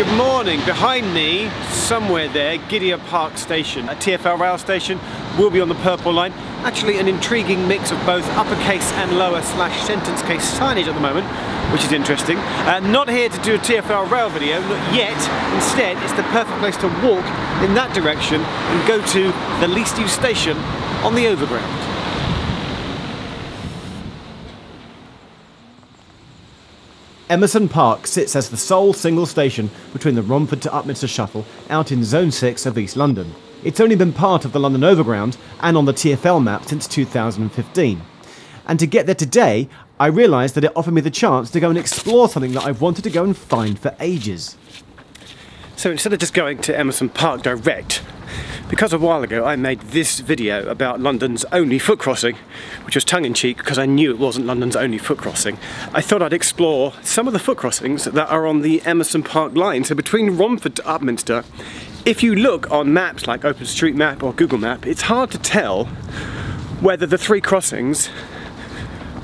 Good morning. Behind me, somewhere there, Gidea Park Station, a TfL rail station, will be on the Purple Line. Actually an intriguing mix of both uppercase and lower / sentence case signage at the moment, which is interesting. Not here to do a TfL rail video, not yet. Instead, it's the perfect place to walk in that direction and go to the least used station on the overground. Emerson Park sits as the sole single station between the Romford to Upminster shuttle out in Zone 6 of East London. It's only been part of the London Overground and on the TfL map since 2015. And to get there today, I realised that it offered me the chance to go and explore something that I've wanted to go and find for ages. So instead of just going to Emerson Park direct, because a while ago I made this video about London's only foot crossing, which was tongue-in-cheek because I knew it wasn't London's only foot crossing, I thought I'd explore some of the foot crossings that are on the Emerson Park line. So between Romford to Upminster, if you look on maps like OpenStreetMap or Google Map, it's hard to tell whether the three crossings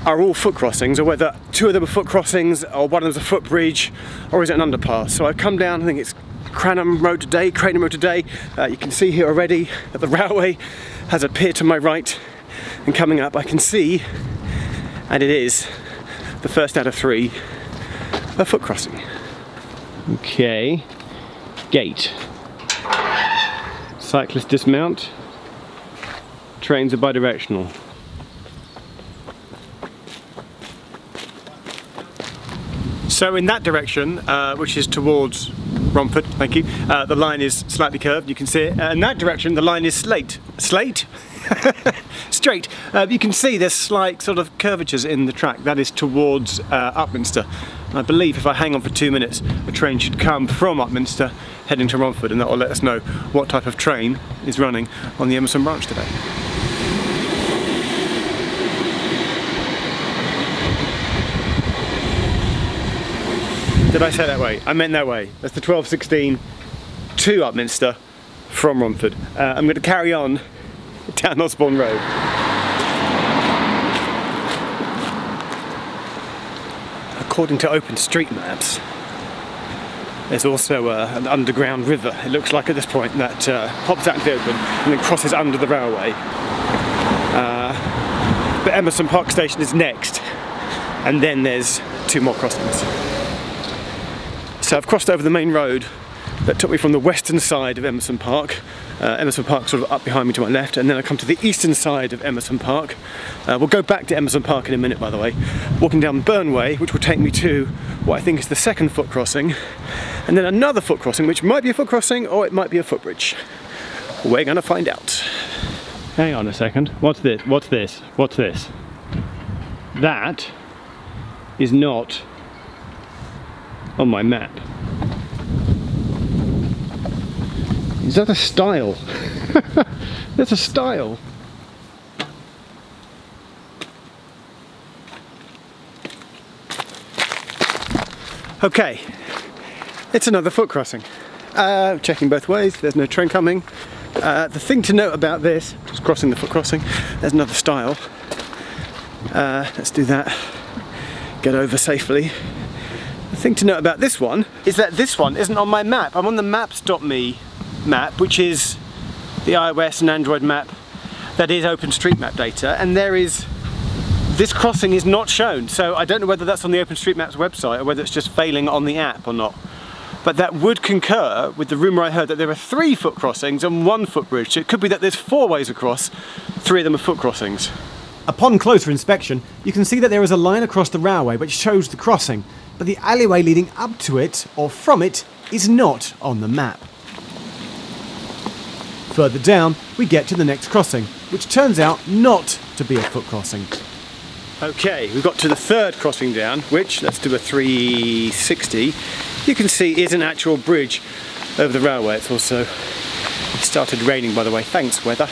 are all foot crossings, or whether two of them are foot crossings, or one of them's a footbridge, or is it an underpass. So I've come down, I think it's Cranham Road today. You can see here already that the railway has a pier to my right, and coming up I can see, and it is the first out of three, a foot crossing. Okay, gate. Cyclists dismount, trains are bidirectional. So in that direction, which is towards Romford, thank you, the line is slightly curved, you can see it. In that direction, the line is straight. You can see there's slight sort of curvatures in the track. That is towards Upminster. And I believe if I hang on for 2 minutes, a train should come from Upminster heading to Romford, and that will let us know what type of train is running on the Emerson branch today. Did I say that way? I meant that way. That's the 1216 to Upminster from Romford. I'm going to carry on down Osborne Road. According to OpenStreetMaps, there's also an underground river, it looks like at this point, that pops out into the open and then crosses under the railway. But Emerson Park Station is next, and then there's two more crossings. So I've crossed over the main road that took me from the western side of Emerson Park. Emerson Park sort of up behind me to my left, and then I come to the eastern side of Emerson Park. We'll go back to Emerson Park in a minute, by the way. Walking down Burnway, which will take me to what I think is the second foot crossing, and then another foot crossing, which might be a foot crossing or it might be a footbridge. We're going to find out. Hang on a second. What's this? What's this? What's this? That is not on my map. Is that a stile? That's a stile. Okay, it's another foot crossing. Checking both ways, there's no train coming. The thing to note about this, just crossing the foot crossing, there's another stile. Let's do that. Get over safely. The thing to note about this one is that this one isn't on my map. I'm on the Maps.me map, which is the iOS and Android map that is OpenStreetMap data, and this crossing is not shown. So I don't know whether that's on the OpenStreetMap's website or whether it's just failing on the app or not. But that would concur with the rumour I heard that there are 3 foot crossings and 1 footbridge. So it could be that there's 4 ways across, 3 of them are foot crossings. Upon closer inspection, you can see that there is a line across the railway which shows the crossing, but the alleyway leading up to it, or from it, is not on the map. Further down, we get to the next crossing, which turns out not to be a foot crossing. Okay, we've got to the third crossing down, which, let's do a 360, you can see is an actual bridge over the railway. It's also started raining, by the way, thanks weather.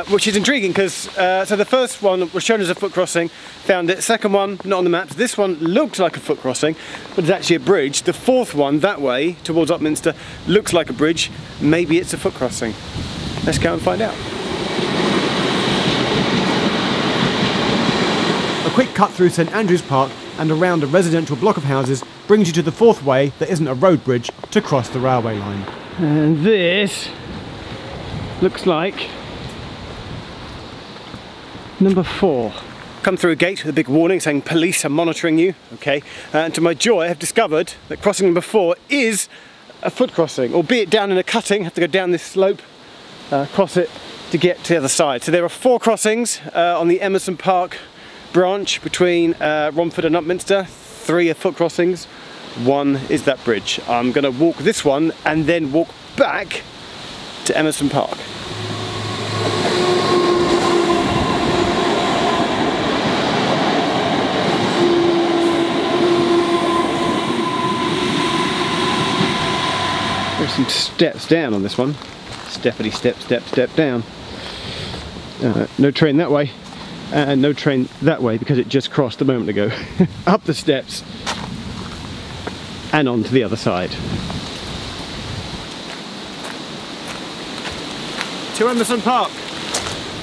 Which is intriguing because, so the first one was shown as a foot crossing, found it. Second one, not on the maps. This one looked like a foot crossing, but it's actually a bridge. The fourth one, that way, towards Upminster, looks like a bridge. Maybe it's a foot crossing. Let's go and find out. quick cut through St Andrew's Park and around a residential block of houses brings you to the fourth way that isn't a road bridge to cross the railway line. And this looks like number 4. Come through a gate with a big warning saying police are monitoring you, okay? And to my joy, I have discovered that crossing number 4 is a foot crossing, albeit down in a cutting. Have to go down this slope, cross it to get to the other side. So there are 4 crossings on the Emerson Park branch between Romford and Upminster. 3 are foot crossings, 1 is that bridge. I'm going to walk this one and then walk back to Emerson Park. There's some steps down on this one. Steppity step, step, step down. No train that way, and no train that way because it just crossed a moment ago. Up the steps and on to the other side. To Emerson Park.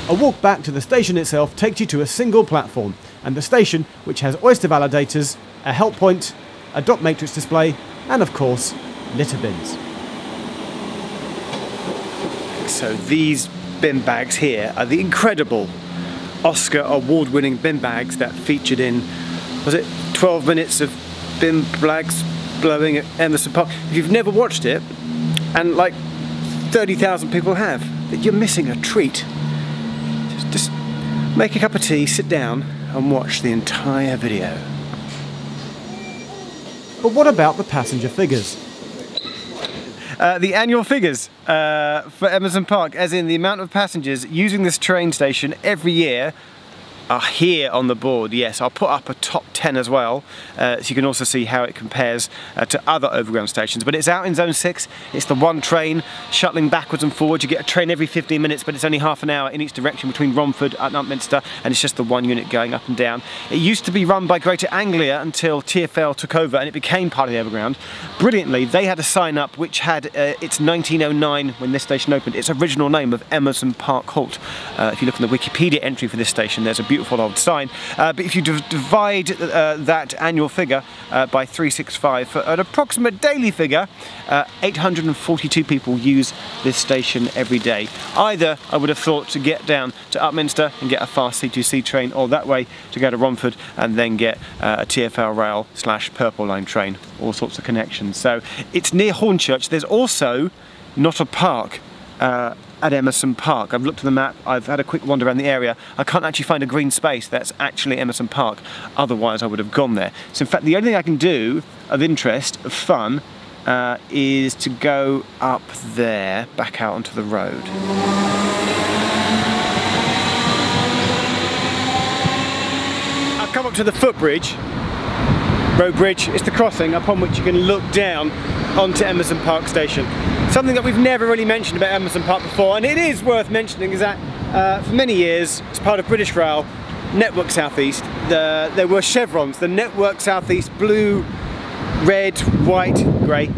A walk back to the station itself takes you to a single platform, and the station, which has oyster validators, a help point, a dot matrix display, and of course, litter bins. So these bin bags here are the incredible Oscar award-winning bin bags that featured in, was it 12 minutes of bin bags blowing at Emerson Park? If you've never watched it, and like 30,000 people have, you're missing a treat. Just make a cup of tea, sit down and watch the entire video. But what about the passenger figures? The annual figures for Emerson Park, as in the amount of passengers using this train station every year, are here on the board. Yes, I'll put up a top 10 as well, so you can also see how it compares to other overground stations. But it's out in Zone 6, it's the one train shuttling backwards and forwards. You get a train every 15 minutes, but it's only half an hour in each direction between Romford and Upminster, and it's just the one unit going up and down. It used to be run by Greater Anglia until TfL took over and it became part of the overground. Brilliantly, they had a sign up which had its 1909, when this station opened, its original name of Emerson Park Halt. If you look in the Wikipedia entry for this station, there's a beautiful old sign, but if you divide that annual figure by 365 for an approximate daily figure, 842 people use this station every day. Either, I would have thought, to get down to Upminster and get a fast C2C train, or that way to go to Romford and then get a TfL rail / Purple Line train, all sorts of connections. So it's near Hornchurch. There's also not a park at Emerson Park. I've looked at the map, I've had a quick wander around the area. I can't actually find a green space that's actually Emerson Park, otherwise I would have gone there. So in fact the only thing I can do of interest, of fun, is to go up there, back out onto the road. I've come up to the footbridge, road bridge. It's the crossing upon which you can look down onto Emerson Park Station. Something that we've never really mentioned about Emerson Park before, and it is worth mentioning, is that for many years, as part of British Rail, Network South East, there were chevrons, the Network South East blue, red, white, grey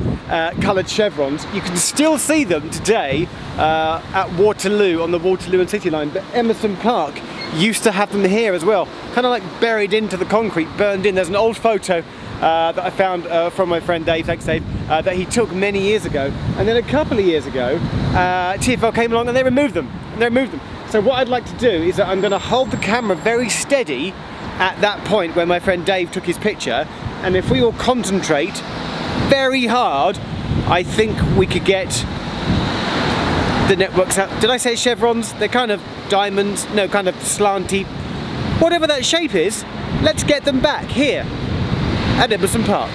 coloured chevrons. You can still see them today at Waterloo, on the Waterloo and City line, but Emerson Park used to have them here as well, kind of like buried into the concrete, burned in. There's an old photo that I found from my friend Dave, thanks Dave, that he took many years ago, and then a couple of years ago TfL came along and they removed them, So what I'd like to do is that I'm going to hold the camera very steady at that point where my friend Dave took his picture, and if we all concentrate very hard, I think we could get the networks out. Did I say chevrons? They're kind of diamonds, no, kind of slanty, whatever that shape is. Let's get them back here at Emerson Park.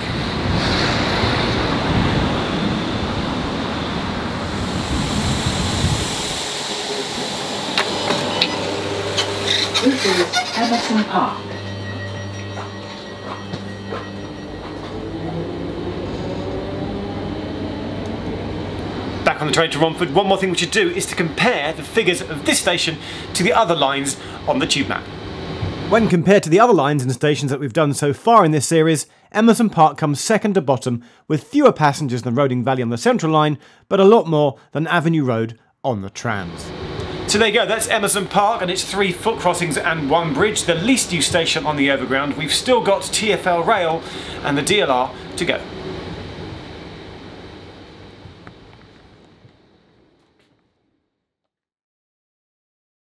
This is Emerson Park. Back on the train to Romford. One more thing we should do is to compare the figures of this station to the other lines on the tube map. When compared to the other lines and stations that we've done so far in this series, Emerson Park comes second to bottom, with fewer passengers than Roding Valley on the Central Line, but a lot more than Avenue Road on the trams. So there you go, that's Emerson Park and its 3 foot crossings and 1 bridge, the least used station on the overground. We've still got TfL rail and the DLR to go.